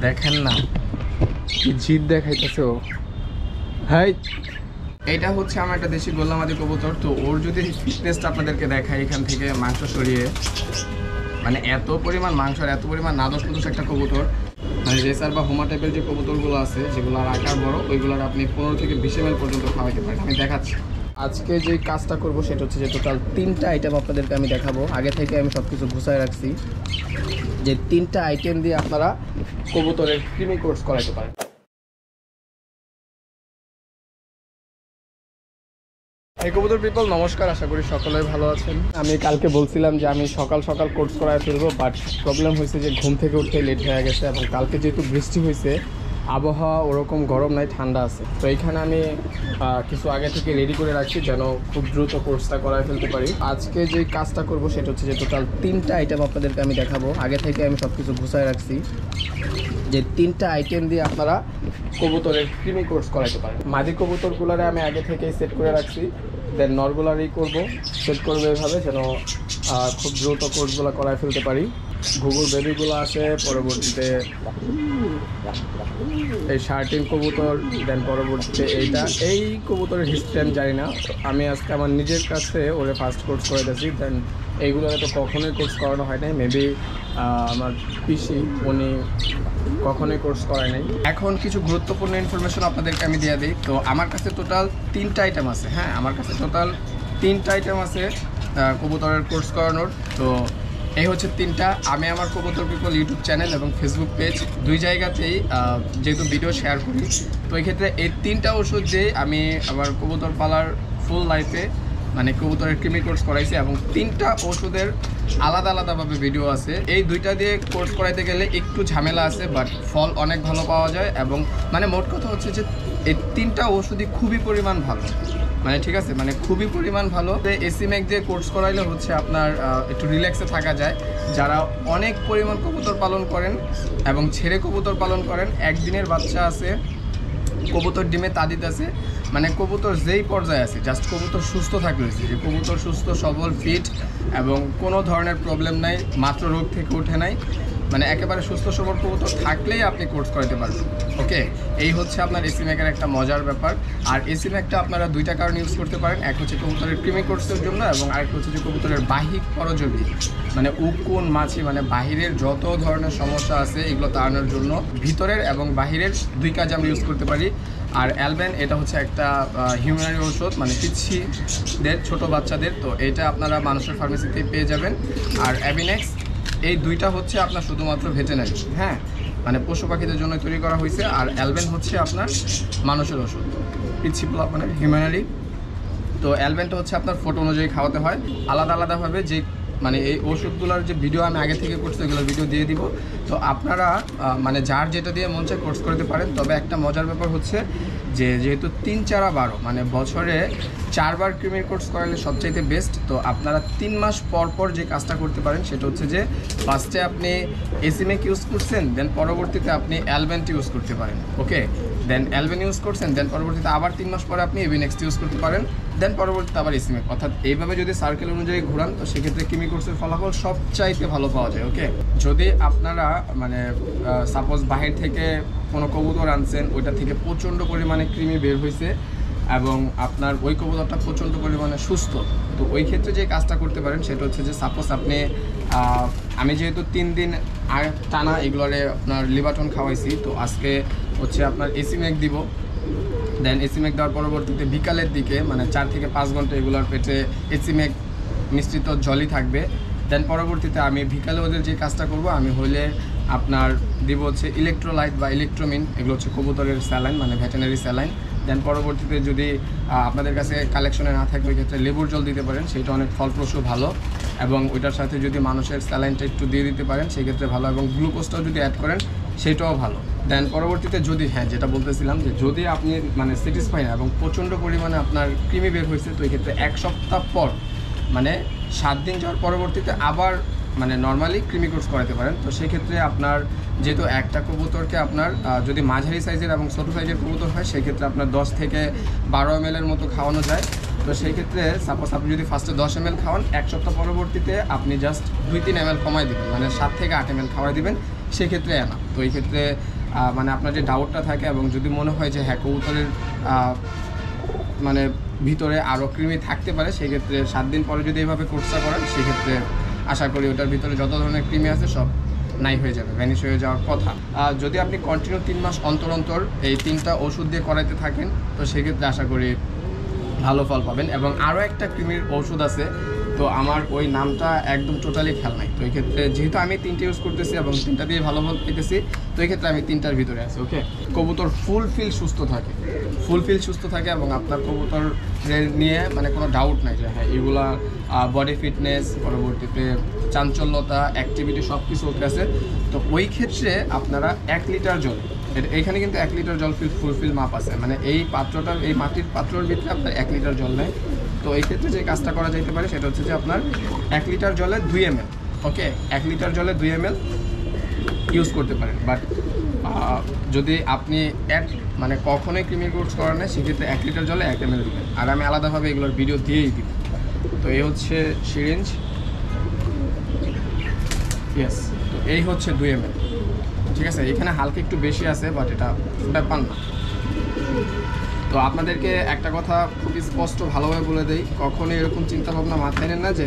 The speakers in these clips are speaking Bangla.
দেখেন না কি জিদ দেখাইতেছে ও। হাই, এটা হচ্ছে আমার একটা দেশি গোল্লামাদি কবুতর। তো ওর যদি ফিটনেসটা আপনাদেরকে দেখায় এখান থেকে মাংস সরিয়ে, মানে এত পরিমাণ মাংস আর এত পরিমাণ নাদস পুদুস একটা কবুতর। মানে রেসার বা হোমা টাইপের যে কবুতরগুলো আছে যেগুলোর আকার বড়, ওইগুলোর আপনি 15 থেকে 20 ml পর্যন্ত খাওয়াইতে পারেন। আমি দেখাচ্ছি আজকে যে কাজটা করব সেটা হচ্ছে যে টোটাল 3টা আইটেম আপনাদেরকে আমি দেখাবো। আগে থেকে আমি সব কিছু গুছায় রাখছি যে 3টা আইটেম দিয়ে আপনারা কবুতরের ক্রিমি কোর্স করাইতে পারেন। এই কবুতর পিপল নমস্কার, আশা করি সকলেই ভালো আছেন। আমি কালকে বলছিলাম যে আমি সকাল সকাল কোর্স করায় ফেলবো, বাট প্রবলেম হয়েছে যে ঘুম থেকে উঠতে লেট হয়ে গেছে এবং কালকে যেহেতু বৃষ্টি হয়েছে, আবহাওয়া ওরকম গরম নাই, ঠান্ডা আছে। তো এইখানে আমি কিছু আগে থেকে রেডি করে রাখছি যেন খুব দ্রুত কোর্সটা করায় ফেলতে পারি। আজকে যে কাজটা করব সেটা হচ্ছে যে টোটাল 3টা আইটেম আপনাদেরকে আমি দেখাবো। আগে থেকে আমি সব কিছু গুছায় রাখছি যে 3টা আইটেম দিয়ে আপনারা কবুতরের ক্রিমি কোর্স করাইতে পারেন। মাদি কবুতরগুলোরে আমি আগে থেকেই সেট করে রাখছি, দেন নরগুলারই করবো, সেট করবো এভাবে যেন খুব দ্রুত কোর্সগুলো করায় ফেলতে পারি। ঘুঘুর বেবিগুলো আছে, পরবর্তীতে এই শার্টিন কবুতর, দেন পরবর্তীতে এই কবুতরের হিস্ট্রি আমি জানি না। আমি আজকে আমার নিজের কাছে ওরে ফার্স্ট কোর্স করে দিয়েছি। দেন এইগুলোর তো কখনোই কোর্স করানো হয় নাই, মেবি আমার পিসি উনি কখনোই কোর্স করায় নাই। এখন কিছু গুরুত্বপূর্ণ ইনফরমেশন আপনাদেরকে আমি দিয়ে দিই। তো আমার কাছে টোটাল 3টা আইটেম আছে। হ্যাঁ, আমার কাছে টোটাল 3টা আইটেম আছে কবুতরের কোর্স করানোর। তো এই হচ্ছে 3টা। আমি আমার কবুতর পিপল ইউটিউব চ্যানেল এবং ফেসবুক পেজ দুই জায়গাতেই যেহেতু ভিডিও শেয়ার করি, তো এই ক্ষেত্রে এই 3টা ওষুধ দিয়ে আমি আমার কবুতর পালার ফুল লাইফে মানে কবুতরের ক্রিমি কোর্স করাইছি এবং 3টা ওষুধের আলাদা আলাদাভাবে ভিডিও আছে। এই 2টা দিয়ে কোর্স করাইতে গেলে একটু ঝামেলা আছে, বাট ফল অনেক ভালো পাওয়া যায়। এবং মানে মোট কথা হচ্ছে যে এই 3টা ওষুধই খুবই পরিমাণ ভালো, মানে ঠিক আছে, মানে খুবই পরিমাণ ভালো। এসি ম্যাক দিয়ে কোর্স করাইলে হচ্ছে আপনার একটু রিল্যাক্সে থাকা যায়। যারা অনেক পরিমাণ কবুতর পালন করেন এবং ছেড়ে কবুতর পালন করেন, একদিনের বাচ্চা আছে, কবুতর ডিমে তাদিত আছে, মানে কবুতর যেই পর্যায়ে আছে, জাস্ট কবুতর সুস্থ থাকলে হয়েছে, যে কবুতর সুস্থ সবল ফিট এবং কোনো ধরনের প্রবলেম নাই, মাত্র রোগ থেকে উঠে নাই, মানে একেবারে সুস্থ সবল কবুতর থাকলেই আপনি কোর্স করাতে পারবেন। ওকে, এই হচ্ছে আপনার এসি ম্যাকের একটা মজার ব্যাপার। আর এসি ম্যাকটা আপনারা 2টা কারণে ইউজ করতে পারেন। এক হচ্ছে কবুতরের ক্রিমি কোর্সের জন্য এবং আরেকটা হচ্ছে যে কবুতরের বাহিক পরজীবী মানে উকুন মাছি মানে বাহিরের যত ধরনের সমস্যা আছে এগুলো তাড়ানোর জন্য ভিতরের এবং বাহিরের 2 কাজে আমরা ইউজ করতে পারি। আর অ্যালবেন এটা হচ্ছে একটা হিউম্যানারি ঔষধ, মানে পিচ্ছিদের ছোট বাচ্চাদের। তো এটা আপনারা মানুষের ফার্মেসিতে পেয়ে যাবেন। আর অ্যাবিনেক্স, এই 2টা হচ্ছে আপনার শুধুমাত্র ভেটেনারি, হ্যাঁ, মানে পশু পাখিদের জন্য তৈরি করা হয়েছে। আর অ্যালবেন হচ্ছে আপনার মানুষের ওষুধ, পিচ্ছি মানে হিউম্যানারি। তো অ্যালবেনটা হচ্ছে আপনার ফটো অনুযায়ী খাওয়াতে হয় আলাদা আলাদাভাবে। যে মানে এই ওষুধগুলোর যে ভিডিও আমি আগে থেকে করছি এগুলোর ভিডিও দিয়ে দিব। তো আপনারা মানে যার যেটা দিয়ে মন চায় কোর্স করতে পারেন। তবে একটা মজার ব্যাপার হচ্ছে যে যেহেতু 3-4 মানে বছরে 4 বার ক্রিমির কোর্স করালে সবচাইতে বেস্ট। তো আপনারা 3 মাস পর পর যে কাজটা করতে পারেন সেটা হচ্ছে যে ফার্স্টে আপনি এসিমেক ইউজ করছেন, দেন পরবর্তীতে আপনি অ্যালবেনটি ইউজ করতে পারেন। ওকে, দেন অ্যালবেন ইউজ করছেন, দেন পরবর্তীতে আবার 3 মাস পরে আপনি এভিনেক্স ইউজ করতে পারেন, দেন পরবর্তীতে আবার এসিমেক। অর্থাৎ এইভাবে যদি সার্কেল অনুযায়ী ঘুরান তো সেক্ষেত্রে ক্রিমি কোর্সের ফলাফল সবচাইতে ভালো পাওয়া যায়। ওকে, যদি আপনারা মানে সাপোজ বাহির থেকে কোনো কবুতর আনছেন, ওইটা থেকে প্রচণ্ড পরিমাণে ক্রিমি বের হয়েছে এবং আপনার ওই কবুতরটা প্রচণ্ড পরিমাণে সুস্থ, তো ওই ক্ষেত্রে যে কাজটা করতে পারেন সেটা হচ্ছে যে সাপোজ আপনি আমি যেহেতু 3 দিন টানা এগুলোরে আপনার লিভাটন খাওয়াইছি, তো আজকে হচ্ছে আপনার এসিমেক দিব। দেন এসিমেক দেওয়ার পরবর্তীতে বিকালের দিকে মানে 4 থেকে 5 ঘন্টা এগুলোর পেটে এসিমেক মিশ্রিত জলই থাকবে। দেন পরবর্তীতে আমি বিকালে ওদের যে কাজটা করব আমি হলে আপনার দিব হচ্ছে ইলেকট্রোলাইট বা ইলেকট্রোমিন, এগুলো হচ্ছে কবুতরের স্যালাইন মানে ভেটেনারি স্যালাইন। দেন পরবর্তীতে যদি আপনাদের কাছে কালেকশনে না থাকবে ক্ষেত্রে লেবুর জল দিতে পারেন, সেটা অনেক ফলপ্রসূ ভালো। এবং ওইটার সাথে যদি মানুষের স্যালাইনটা একটু দিয়ে দিতে পারেন সেক্ষেত্রে ভালো, এবং গ্লুকোজটাও যদি অ্যাড করেন সেটাও ভালো। দেন পরবর্তীতে যদি যেটা বলতেছিলাম যে যদি আপনি মানে স্যাটিসফাই না এবং প্রচণ্ড পরিমাণে আপনার ক্রিমি বের হয়েছে, তো এই ক্ষেত্রে 1 সপ্তাহ পর মানে 7 দিন যাওয়ার পরবর্তীতে আবার মানে নর্মালি ক্রিমি কোর্স করাতে পারেন। তো সেক্ষেত্রে আপনার যেহেতু একটা কবুতরকে আপনার যদি মাঝারি সাইজের এবং ছোটো সাইজের কবুতর হয় সেক্ষেত্রে আপনার 10 থেকে 12 ml মতো খাওয়ানো যায়। তো সেই ক্ষেত্রে সাপোজ আপনি যদি ফার্স্টে 10 ml খাওয়ান, 1 সপ্তাহ পরবর্তীতে আপনি জাস্ট 2-3 ml কমাই দেবেন, মানে 7 থেকে 8 ml খাওয়াই দেবেন, সেক্ষেত্রে না। তো এই ক্ষেত্রে মানে আপনার যে ডাউটটা থাকে এবং যদি মনে হয় যে হ্যাঁ কবুতরের মানে ভিতরে আরও কৃমি থাকতে পারে, সেক্ষেত্রে 7 দিন পরে যদি এইভাবে কোর্সটা করেন, সেক্ষেত্রে আশা করি ওটার ভিতরে যত ধরনের কৃমি আছে সব নাই হয়ে যাবে, ভ্যানিশ হয়ে যাওয়ার কথা। যদি আপনি কন্টিনিউ 3 মাস অন্তর অন্তর এই 3টা ওষুধ দিয়ে করাইতে থাকেন, তো সেক্ষেত্রে আশা করি ভালো ফল পাবেন। এবং আরও একটা কৃমির ওষুধ আছে, তো আমার ওই নামটা একদম টোটালি খেয়াল নাই। তো এই ক্ষেত্রে যেহেতু আমি 3টে ইউজ করতেছি এবং 3টা দিয়ে ভালো ফল পেতেছি, তো এই ক্ষেত্রে আমি 3টার ভিতরে আছি। ওকে, কবুতর ফুলফিল সুস্থ থাকে এবং আপনার কবুতরের নিয়ে মানে কোনো ডাউট নাই যে হ্যাঁ এগুলা বডি ফিটনেস, পরবর্তীতে চাঞ্চল্যতা, অ্যাক্টিভিটি সব কিছু ওকে আছে। তো ওই ক্ষেত্রে আপনারা 1 লিটার জল, এইখানে কিন্তু 1 লিটার জল ফুলফিল মাপ আছে, মানে এই পাত্রটার, এই মাটির পাত্রর ভিতরে আপনার 1 লিটার জল নেয়। তো এই ক্ষেত্রে যে কাজটা করা যেতে পারে সেটা হচ্ছে যে আপনার 1 লিটার জলে 2 ml, ওকে, 1 লিটার জলে 2 ml ইউজ করতে পারেন। বাট যদি আপনি মানে কখনোই ক্রিমি কোর্স করেন না, সেক্ষেত্রে 1 লিটার জলে 1 ml দিবেন। আর আমি আলাদাভাবে এগুলোর ভিডিও দিয়েই দিব। তো এই হচ্ছে সিরিঞ্জ, ইয়েস। তো এই হচ্ছে 2 ml, ঠিক আছে। এখানে হালকা একটু বেশি আছে, বাট এটা ব্যাপার না। তো আপনাদেরকে একটা কথা খুবই স্পষ্ট ভালোভাবে বলে দেই, কখনোই এরকম চিন্তাভাবনা মাথায় নেন না যে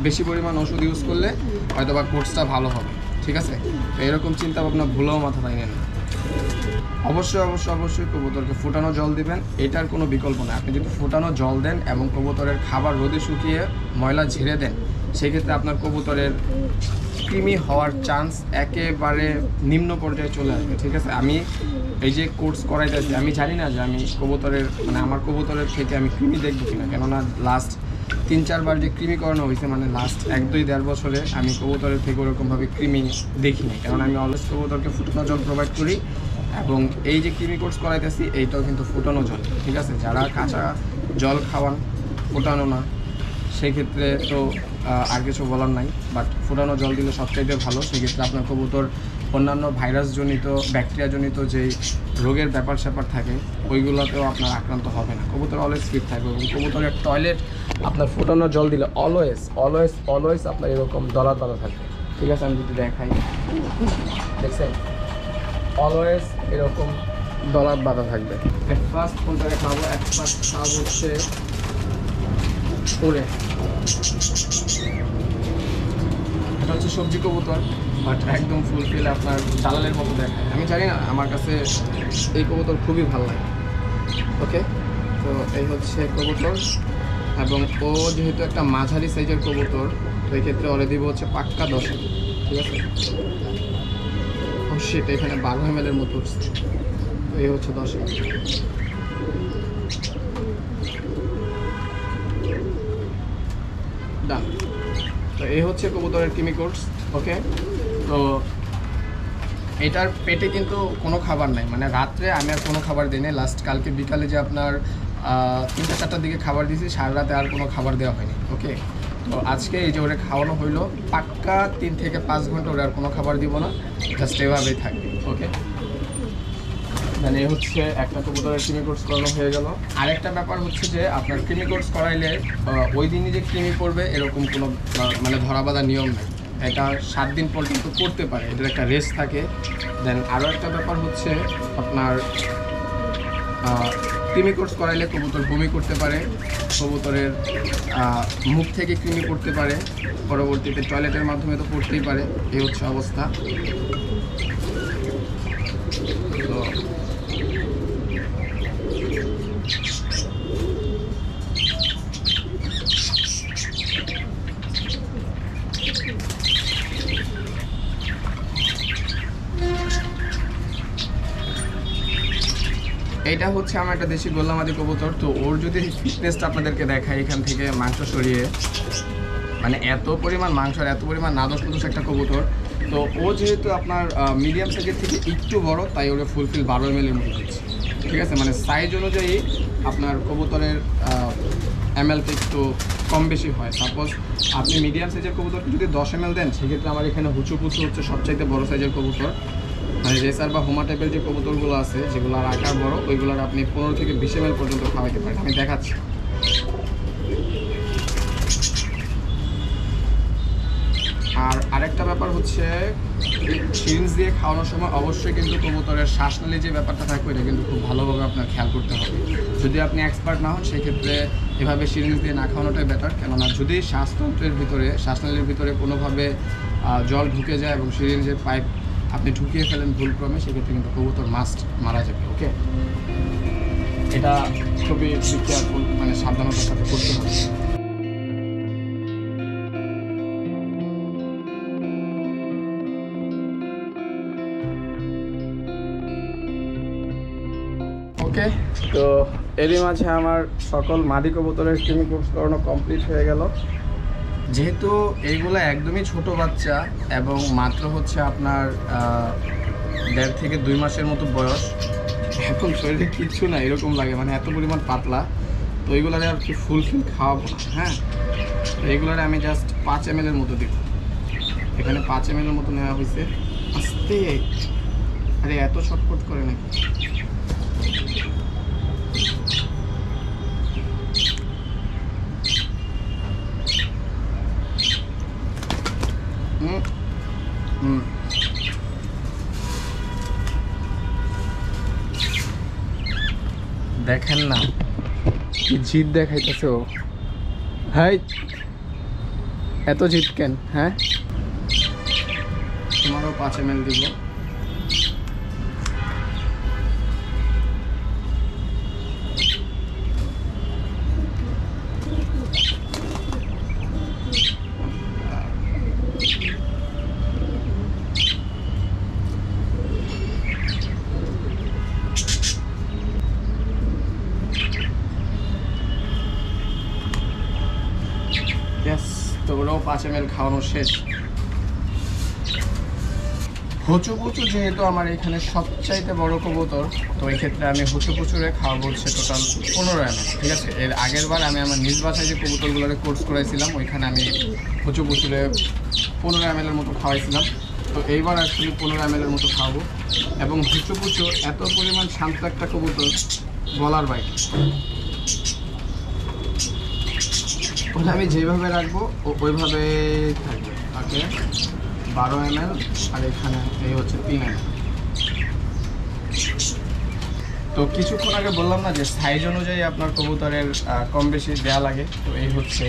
বেশি পরিমাণ ওষুধ ইউজ করলে হয়তো বা কোর্সটা ভালো হবে, ঠিক আছে। তো এরকম চিন্তাভাবনা ভুলেও মাথায় নেন না। অবশ্যই কবুতরকে ফুটানো জল দিবেন, এটার কোনো বিকল্প নেই। আপনি যদি ফুটানো জল দেন এবং কবুতরের খাবার রোদে শুকিয়ে ময়লা ঝেড়ে দেন, সেক্ষেত্রে আপনার কবুতরের কৃমি হওয়ার চান্স একেবারে নিম্ন পর্যায়ে চলে আসবে, ঠিক আছে। আমি এই যে কোর্স করাইতেছি, আমি জানি না যে আমি কবুতরের মানে আমার কবুতরের থেকে আমি কৃমি দেখবো কিনা, কেননা লাস্ট 3-4 বার যে কৃমি করানো হয়েছে, মানে লাস্ট 1-2-1.5 বছরে আমি কবুতরের থেকে ওরকমভাবে কৃমি দেখিনি, কারণ আমি অলওয়েজ কবুতরকে ফুটানো জল প্রোভাইড করি। এবং এই যে কৃমি কোর্স করাইতেছি এইটাও কিন্তু ফুটানো জল, ঠিক আছে। যারা কাঁচা জল খাওয়ান, ফুটানো না, সেই ক্ষেত্রে তো আর কিছু বলার নাই। বাট ফুটানো জল দিলে সবচাইতে ভালো। সেক্ষেত্রে আপনার কবুতর অন্যান্য ভাইরাসজনিত, ব্যাকটেরিয়াজনিত যেই রোগের ব্যাপার থাকে ওইগুলোতেও আপনার আক্রান্ত হবে না। কবুতর অলওয়েজ ফিট থাকবে। এবং কবুতরের টয়লেট আপনার ফুটানো জল দিলে অলওয়েজ আপনার এরকম দলা থাকবে, ঠিক আছে। আমি যদি দেখাই, দেখছেন, অলওয়েজ এরকম দলার বাঁধা থাকবে। ফার্স্ট কোনটাকে খাবো, ফার্স্ট খাবো হচ্ছে করে, এটা হচ্ছে সবজি কবুতর, বাট একদম ফুলফিল আপনার দালালের মতো দেখায়। আমি জানি না, আমার কাছে এই কবুতর খুবই ভালো লাগে। ওকে, তো এই হচ্ছে কবুতর। এবং ও যেহেতু একটা মাঝারি সাইজের কবুতর, তো এই ক্ষেত্রে ওরে দিব হচ্ছে পাক্কা 10, ঠিক আছে। সেটা এখানে 12 ml মতো উঠছে, তো এই হচ্ছে 10 ml। ডান। তো এই হচ্ছে কবুতরের কৃমি কোর্স, ওকে। তো এটার পেটে কিন্তু কোনো খাবার নাই, মানে রাত্রে আমি আর কোনো খাবার দিই না। লাস্ট কালকে বিকালে যে আপনার 3-4টার দিকে খাবার দিয়েছি, সারা রাতে আর কোনো খাবার দেওয়া হয়নি, ওকে। তো আজকে এই যে ওরা খাওয়ানো হইলো, পাক্কা 3 থেকে 5 ঘন্টা ওরা আর কোনো খাবার দিব না, জাস্ট এভাবেই থাকবে, ওকে। মানে হচ্ছে একটা কবুতরের কৃমি কোর্স করানো হয়ে গেল। আরেকটা ব্যাপার হচ্ছে যে আপনার কৃমি কোর্স করাইলে ওই দিনই যে কৃমি পড়বে এরকম কোনো মানে ধরাবাঁধা নিয়ম নেই। এটা 7 দিন পর্যন্ত করতে পারে, এটার একটা রেস্ট থাকে। দেন আরও একটা ব্যাপার হচ্ছে আপনার কৃমি কোর্স করাইলে কবুতর বমি করতে পারে, কবুতরের মুখ থেকে কৃমি পড়তে পারে, পরবর্তীতে টয়লেটের মাধ্যমে তো পড়তেই পারে। এই হচ্ছে অবস্থা। তো এইটা হচ্ছে আমার একটা দেশি গোল্লামাদি কবুতর। তো ওর যদি ফিটনেসটা আপনাদেরকে দেখায়, এখান থেকে মাংস সরিয়ে, মানে এত পরিমাণ মাংস আর এত পরিমাণ নাদস পুদুস একটা কবুতর। তো ও যেহেতু আপনার মিডিয়াম সাইজের থেকে একটু বড়, তাই ওরা ফুলফিল 12 ml মতো হচ্ছে, ঠিক আছে। মানে সাইজ অনুযায়ী আপনার কবুতরের mlটা একটু কম বেশি হয়। সাপোজ আপনি মিডিয়াম সাইজের কবুতরকে যদি 10 ml দেন, সেক্ষেত্রে আমার এখানে হুচুপুচু হচ্ছে সবচাইতে বড় সাইজের কবুতর, মানে রেসার বা হোমা টাইপের যে কবুতরগুলো আছে, যেগুলোর আকার বড়, ওইগুলোর আপনি 15 থেকে 20 ml পর্যন্ত খাওয়াইতে পারেন। আমি দেখাচ্ছি, আর আরেকটা ব্যাপার হচ্ছে সিরিঞ্জ দিয়ে খাওয়ানোর সময় অবশ্যই কিন্তু কবুতরের শ্বাসনালী যে ব্যাপারটা থাকবে এটা কিন্তু খুব ভালোভাবে আপনার খেয়াল করতে হবে। যদি আপনি এক্সপার্ট না হন সেক্ষেত্রে এভাবে সিরিঞ্জ দিয়ে না খাওয়ানোটাই বেটার, কেননা যদি শ্বাসনালীর ভিতরে কোনোভাবে জল ঢুকে যায় এবং সিরিঞ্জের পাইপ আপনি ঢুকিয়ে ফেলেন ভুলক্রমে, সেক্ষেত্রে কিন্তু কবুতর মাস্ট মারা যাবে। ওকে, এটা খুবই কেয়ারফুল, মানে সাবধানতার সাথে করতে হবে। ওকে, তো এরই মাঝে আমার সকল মাদি কবুতরের ক্রিমি কোর্স করানো কমপ্লিট হয়ে গেল। যেহেতু এইগুলো একদমই ছোট বাচ্চা এবং মাত্র হচ্ছে আপনার 1.5 থেকে 2 মাসের মতো বয়স, এখন শরীরে কিচ্ছু না এরকম লাগে, মানে এত পরিমাণ পাতলা। তো এইগুলারে আর কি ফুলফিল খাওয়াবো না। হ্যাঁ, তো এইগুলারে আমি জাস্ট 5 ml মতো দিব। এখানে 5 ml মতো নেওয়া হয়েছে। আস্তে, আরে এত ছটফট করে নাকি? দেখেন না কি জিদ দেখাইতেছে ও। হাই, এত জিদ কেন? হ্যাঁ, তোমারও 5 ml দিব। তো ওরাও 5 ml খাওয়ানো শেষ। হুচুপুচু যেহেতু আমার এখানে সবচাইতে বড় কবুতর, তো এই ক্ষেত্রে আমি হুচুপুচুরে খাওয়াবো হচ্ছে টোটাল 15 ml। ঠিক আছে, এর আগের বার আমি আমার নিজ বাসায় যে কবুতরগুলোরে কোর্স করাইছিলাম ওইখানে আমি হুচুপুচুরে 15 ml এর মতো খাওয়াইছিলাম। তো এইবার অ্যাকচুয়ালি 15 ml এর মতো খাওয়াবো। এবং হুচুপুচু এত পরিমাণ শান্ত একটা কবুতর বলার বাইরে, ওটা আমি যেভাবে রাখবো ওইভাবে থাকবে। ওকে, 12 ml আর এখানে এই হচ্ছে 3 ml। তো কিছুক্ষণ আগে বললাম না যে সাইজ অনুযায়ী আপনার কবুতরের কম বেশি দেওয়া লাগে। তো এই হচ্ছে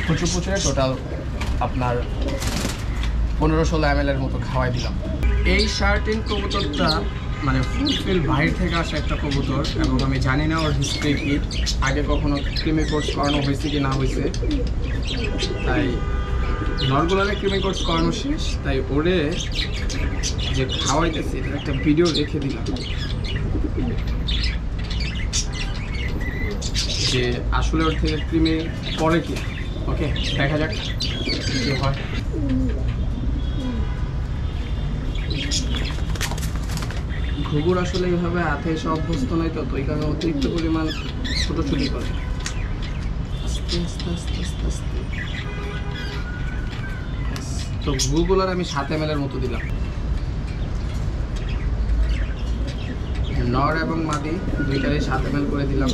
হুচুপুচুরে টোটাল আপনার 15-16 ml এর মতো খাওয়াই দিলাম। এই শার্টিন কবুতরটা মানে ফুলফিল বাইরে থেকে আসা একটা কবুতর, এবং আমি জানি না ওর হিস্ট্রি কি, আগে কখনো ক্রিমি কোর্স করানো হয়েছে কি না হয়েছে। তাই নরগুলারে ক্রিমি কোর্স করানো শেষ, তাই ওরে যে খাওয়াইতেছি এটার একটা ভিডিও রেখে দিলাম যে আসলে ওর থেকে ক্রিমি পরে কি। ওকে, দেখা যাক কি হয়। ঘুঘুর আসলে এইভাবে হাতে এসে অভ্যস্ত নয়, তো এই কারণে অতিরিক্ত পরিমাণ ছোটোছুটি করে। আস্তে আস্তে আস্তে আস্তে আস্তে। তো ঘুঘুগুলোর আমি 7 ml এর মতো দিলাম। নর এবং মাদি দুইটারই 7 ml করে দিলাম।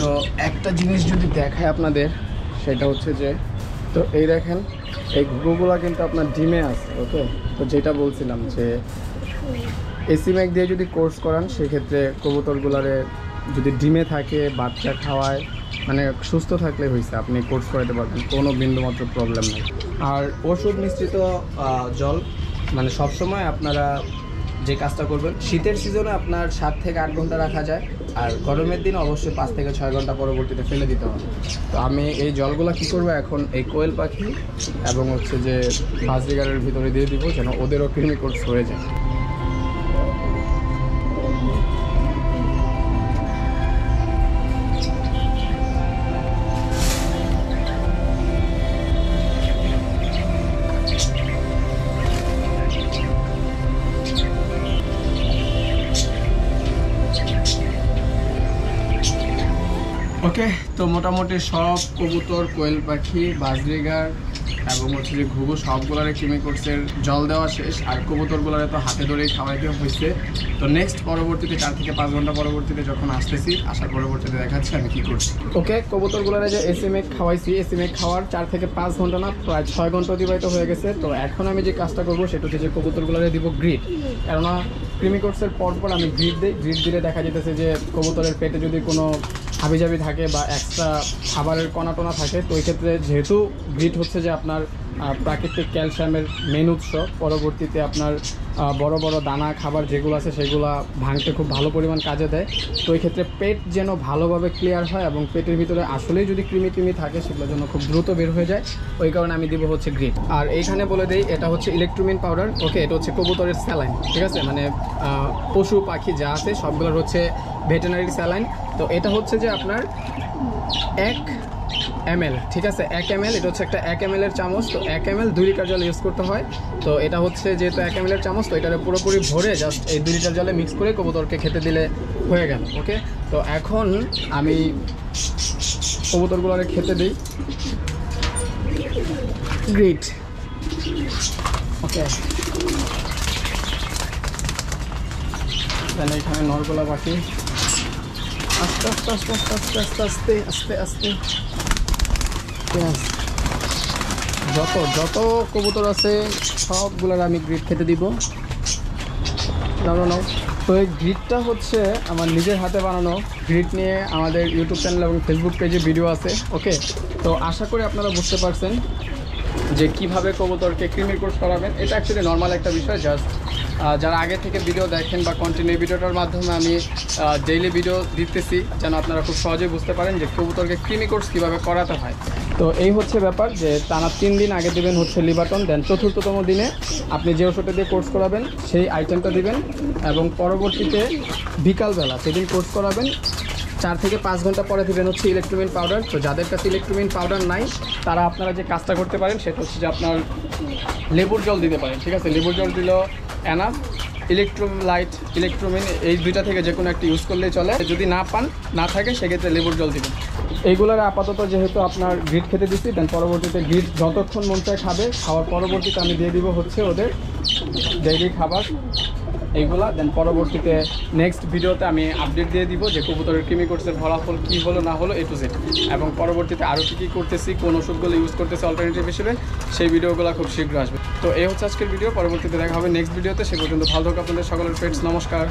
তো একটা জিনিস যদি দেখায় আপনাদের, সেটা হচ্ছে যে, তো এই দেখেন এই ঘুঘুগুলা কিন্তু আপনার ডিমে আছে। ওকে, তো যেটা বলছিলাম যে এসি ম্যাক দিয়ে যদি কোর্স করান সেক্ষেত্রে কবুতরগুলারে যদি ডিমে থাকে, বাচ্চা খাওয়ায়, মানে সুস্থ থাকলে হয়েছে, আপনি কোর্স করাতে পারবেন, কোনো বিন্দুমাত্র প্রবলেম নেই। আর ওষুধ মিশ্রিত জল মানে সবসময় আপনারা যে কাজটা করবেন, শীতের সিজনে আপনার 7 থেকে 8 ঘন্টা রাখা যায়, আর গরমের দিন অবশ্যই 5 থেকে 6 ঘন্টা পরবর্তীতে ফেলে দিতে হবে। তো আমি এই জলগুলো কী করবো এখন, এই কোয়েল পাখি এবং হচ্ছে যে বাজরিগারের ভিতরে দিয়ে দিব, যেন ওদেরও ক্রিমি কোর্স হয়ে যায়। ওকে, তো মোটামুটি সব কবুতর, কোয়েল পাখি, বাজরিগার এবং হচ্ছে যে ঘুঘু সবগুলারে কৃমি কোর্সের জল দেওয়া শেষ, আর কবুতরগুলারে তো হাতে ধরেই খাওয়াইতে হয়েছে। তো নেক্সট পরবর্তীতে 4 থেকে 5 ঘন্টা পরবর্তীতে যখন আসতেছি, আসার পরবর্তীতে দেখাচ্ছি আমি কি করছি। ওকে, কবুতরগুলারে যে এসিমেক খাওয়াইছি, এসিমেক খাওয়ার 4 থেকে 5 ঘন্টা না প্রায় 6 ঘন্টা অতিবাহিত হয়ে গেছে। তো এখন আমি যে কাজটা করবো সেটা হচ্ছে যে কবুতরগুলারে দিব গ্রিড, কেননা কৃমি কোর্সের পরপর আমি গ্রিড দিই। গ্রিড দিলে দেখা যেতেছে যে কবুতরের পেটে যদি কোনো হাবিজাবি থাকে বা এক্সট্রা খাবারের কণা টনা থাকে, তো ওই ক্ষেত্রে যেহেতু গ্রিড হচ্ছে যে আপনার প্রাকৃতিক ক্যালসিয়ামের মেন উৎস, পরবর্তীতে আপনার বড় বড় দানা খাবার যেগুলো আছে সেগুলো ভাঙতে খুব ভালো পরিমাণ কাজে দেয়। তো এই ক্ষেত্রে পেট যেন ভালোভাবে ক্লিয়ার হয় এবং পেটের ভিতরে আসলেই যদি কৃমি থাকে সেগুলোর জন্য খুব দ্রুত বের হয়ে যায়, ওই কারণে আমি দিব হচ্ছে গ্রিড। আর এইখানে বলে দিই এটা হচ্ছে ইলেকট্রোমিন পাউডার। ওকে, এটা হচ্ছে কবুতরের স্যালাইন, ঠিক আছে, মানে পশু পাখি যা আছে সবগুলোর হচ্ছে ভেটেনারি স্যালাইন। তো এটা হচ্ছে যে আপনার 1 ml, ঠিক আছে, 1 ml, এটা হচ্ছে একটা 1 ml এর চামচ। তো 1 ml 2 লিটার জল ইউজ করতে হয়। তো এটা হচ্ছে যেহেতু 1 ml এর চামচ, তো এটারে পুরোপুরি ভরে জাস্ট এই 2 লিটার জলে মিক্স করে কবুতরকে খেতে দিলে হয়ে গেল। ওকে, তো এখন আমি কবুতরগুলোরে খেতে দিই গ্রিট। ওকে, এখানে নরগোলা পাখি আস্তে আস্তে আস্তে আস্তে আস্তে আস্তে আস্তে আস্তে আস্তে যত যত কবুতর আছে সবগুলোর আমি গ্রিড খেতে দিব। নাও। তো এই গ্রিডটা হচ্ছে আমার নিজের হাতে বানানো গ্রিড, নিয়ে আমাদের ইউটিউব চ্যানেল এবং ফেসবুক পেজে ভিডিও আছে। ওকে, তো আশা করি আপনারা বুঝতে পারছেন যে কিভাবে কবুতরকে কৃমি কোর্স করাবেন। এটা অ্যাকচুয়ালি নর্মাল একটা বিষয়, জাস্ট যারা আগে থেকে ভিডিও দেখেন বা কন্টিনিউ ভিডিওটার মাধ্যমে আমি ডেইলি ভিডিও দিতেছি যেন আপনারা খুব সহজেই বুঝতে পারেন যে কবুতরকে কৃমি কোর্স কীভাবে করাতে হয়। তো এই হচ্ছে ব্যাপার যে টানা 3 দিন আগে দেবেন হচ্ছে লিবাটন, দেন 4র্থতম দিনে আপনি যে ওষুধটা দিয়ে কোর্স করাবেন সেই আইটেমটা দিবেন, এবং পরবর্তীতে বিকালবেলা সেদিন কোর্স করাবেন 4 থেকে 5 ঘন্টা পরে দেবেন হচ্ছে ইলেকট্রোমিন পাউডার। তো যাদের কাছে ইলেকট্রোমিন পাউডার নাই তারা আপনারা যে কাজটা করতে পারেন সেটা হচ্ছে যে আপনার লেবুর জল দিতে পারেন, ঠিক আছে, লেবুর জল দিলেও এনাফ। ইলেকট্রোলাইট, ইলেকট্রোমিন এই দুইটা থেকে যে কোনো একটা ইউজ করলেই চলে। যদি না থাকে সেক্ষেত্রে লেবুর জল দিবেন। এইগুলোর আপাতত যেহেতু আপনার গ্রিড খেতে দিচ্ছি, দেন পরবর্তীতে গ্রিড যতক্ষণ মন চায় খাবে, খাওয়ার পরবর্তীতে আমি দিয়ে দিব হচ্ছে ওদের ডেইলি খাবার এইগুলা। দেন পরবর্তীতে নেক্সট ভিডিওতে আমি আপডেট দিয়ে দিব যে কবুতরের কৃমি কোর্সের ফলাফল কী হলো না হলো A to Z, এবং পরবর্তীতে আরও কী করতেছি, কোন ওষুধগুলো ইউজ করতেছি অল্টারনেটিভ হিসেবে, সেই ভিডিওগুলো খুব শীঘ্র আসবে। তো এই হচ্ছে আজকের ভিডিও, পরবর্তীতে দেখা হবে নেক্সট ভিডিওতে। সে পর্যন্ত ভালো থাকুন আপনাদের সকলের ফ্রেন্ডস, নমস্কার।